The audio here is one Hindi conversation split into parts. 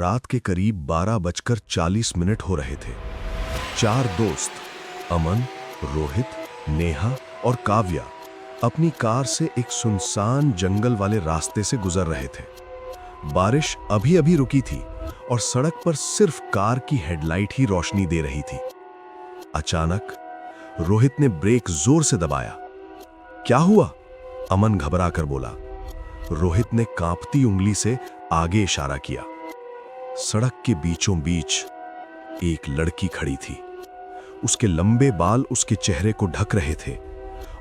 रात के करीब 12:40 हो रहे थे। चार दोस्त अमन, रोहित, नेहा और काव्या अपनी कार से एक सुनसान जंगल वाले रास्ते से गुजर रहे थे। बारिश अभी अभी रुकी थी और सड़क पर सिर्फ कार की हेडलाइट ही रोशनी दे रही थी। अचानक रोहित ने ब्रेक जोर से दबाया। क्या हुआ? अमन घबरा कर बोला। रोहित ने कांपती उंगली से आगे इशारा किया। सड़क के बीचों बीच एक लड़की खड़ी थी। उसके लंबे बाल उसके चेहरे को ढक रहे थे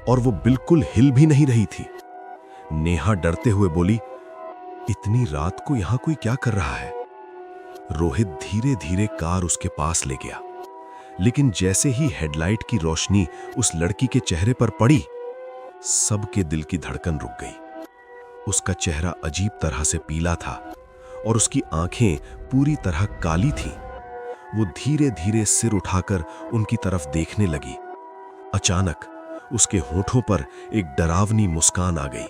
और वो बिल्कुल हिल भी नहीं रही थी। नेहा डरते हुए बोली, इतनी रात को यहां कोई क्या कर रहा है? रोहित धीरे धीरे कार उसके पास ले गया, लेकिन जैसे ही हेडलाइट की रोशनी उस लड़की के चेहरे पर पड़ी, सबके दिल की धड़कन रुक गई। उसका चेहरा अजीब तरह से पीला था और उसकी आंखें पूरी तरह काली थीं। वो धीरे धीरे सिर उठाकर उनकी तरफ देखने लगी। अचानक उसके होठों पर एक डरावनी मुस्कान आ गई।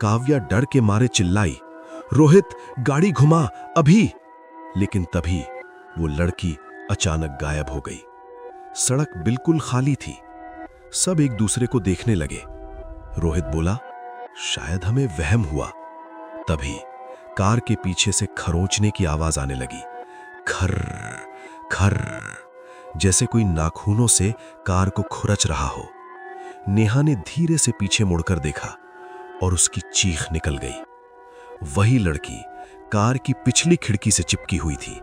काव्या डर के मारे चिल्लाई, रोहित, गाड़ी घुमा अभी! लेकिन तभी वो लड़की अचानक गायब हो गई। सड़क बिल्कुल खाली थी। सब एक दूसरे को देखने लगे। रोहित बोला, शायद हमें वहम हुआ। तभी कार के पीछे से खरोंचने की आवाज आने लगी। खर्र खर्र, जैसे कोई नाखूनों से कार को खुरच रहा हो। नेहा ने धीरे से पीछे मुड़कर देखा और उसकी चीख निकल गई। वही लड़की कार की पिछली खिड़की से चिपकी हुई थी।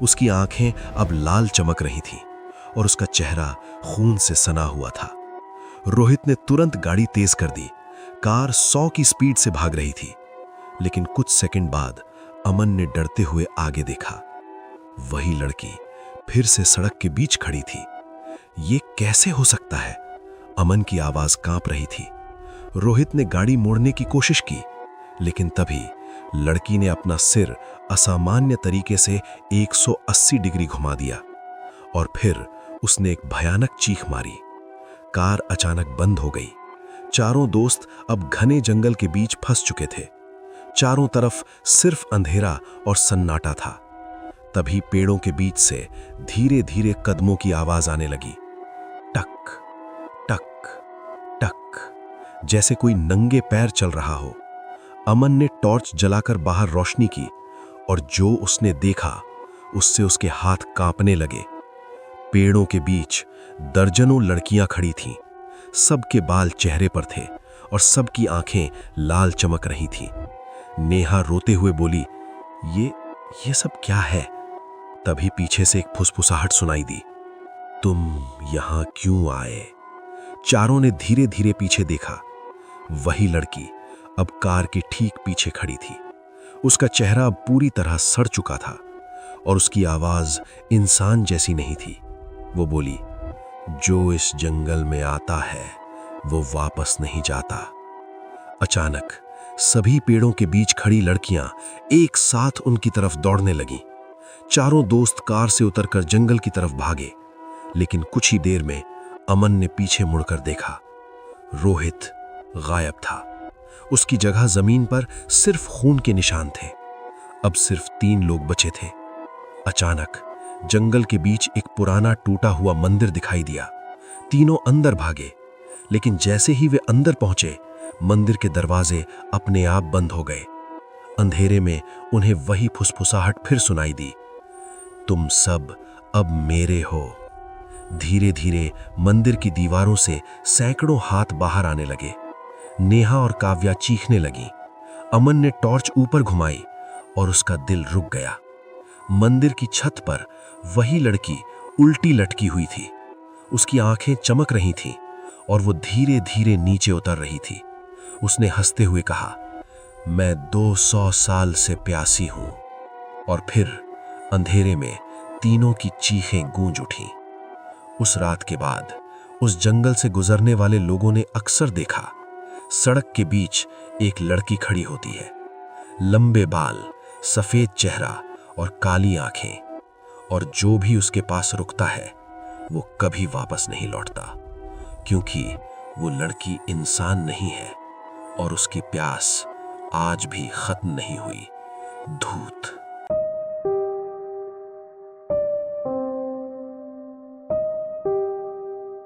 उसकी आंखें अब लाल चमक रही थीं और उसका चेहरा खून से सना हुआ था। रोहित ने तुरंत गाड़ी तेज कर दी। कार 100 की स्पीड से भाग रही थी, लेकिन कुछ सेकंड बाद अमन ने डरते हुए आगे देखा। वही लड़की फिर से सड़क के बीच खड़ी थी। ये कैसे हो सकता है? अमन की आवाज कांप रही थी। रोहित ने गाड़ी मोड़ने की कोशिश की, लेकिन तभी लड़की ने अपना सिर असामान्य तरीके से 180 डिग्री घुमा दिया और फिर उसने एक भयानक चीख मारी। कार अचानक बंद हो गई। चारों दोस्त अब घने जंगल के बीच फंस चुके थे। चारों तरफ सिर्फ अंधेरा और सन्नाटा था। तभी पेड़ों के बीच से धीरे धीरे कदमों की आवाज आने लगी। टक टक टक, जैसे कोई नंगे पैर चल रहा हो। अमन ने टॉर्च जलाकर बाहर रोशनी की और जो उसने देखा उससे उसके हाथ कांपने लगे। पेड़ों के बीच दर्जनों लड़कियां खड़ी थीं। सबके बाल चेहरे पर थे और सबकी आंखें लाल चमक रही थीं। नेहा रोते हुए बोली, ये सब क्या है? तभी पीछे से एक फुसफुसाहट सुनाई दी। तुम यहां क्यों आए? चारों ने धीरे धीरे पीछे देखा। वही लड़की अब कार के ठीक पीछे खड़ी थी। उसका चेहरा अब पूरी तरह सड़ चुका था और उसकी आवाज इंसान जैसी नहीं थी। वो बोली, जो इस जंगल में आता है वो वापस नहीं जाता। अचानक सभी पेड़ों के बीच खड़ी लड़कियां एक साथ उनकी तरफ दौड़ने लगीं। चारों दोस्त कार से उतरकर जंगल की तरफ भागे, लेकिन कुछ ही देर में अमन ने पीछे मुड़कर देखा। रोहित गायब था। उसकी जगह जमीन पर सिर्फ खून के निशान थे। अब सिर्फ 3 लोग बचे थे। अचानक जंगल के बीच एक पुराना टूटा हुआ मंदिर दिखाई दिया। तीनों अंदर भागे, लेकिन जैसे ही वे अंदर पहुंचे, मंदिर के दरवाजे अपने आप बंद हो गए। अंधेरे में उन्हें वही फुसफुसाहट फिर सुनाई दी, तुम सब अब मेरे हो। धीरे धीरे मंदिर की दीवारों से सैकड़ों हाथ बाहर आने लगे। नेहा और काव्या चीखने लगी। अमन ने टॉर्च ऊपर घुमाई और उसका दिल रुक गया। मंदिर की छत पर वही लड़की उल्टी लटकी हुई थी। उसकी आंखें चमक रही थीं और वो धीरे धीरे नीचे उतर रही थी। उसने हंसते हुए कहा, मैं 200 साल से प्यासी हूं। और फिर अंधेरे में तीनों की चीखें गूंज उठीं। उस रात के बाद उस जंगल से गुजरने वाले लोगों ने अक्सर देखा, सड़क के बीच एक लड़की खड़ी होती है। लंबे बाल, सफेद चेहरा और काली आंखें, और जो भी उसके पास रुकता है वो कभी वापस नहीं लौटता, क्योंकि वो लड़की इंसान नहीं है और उसकी प्यास आज भी खत्म नहीं हुई। धूत।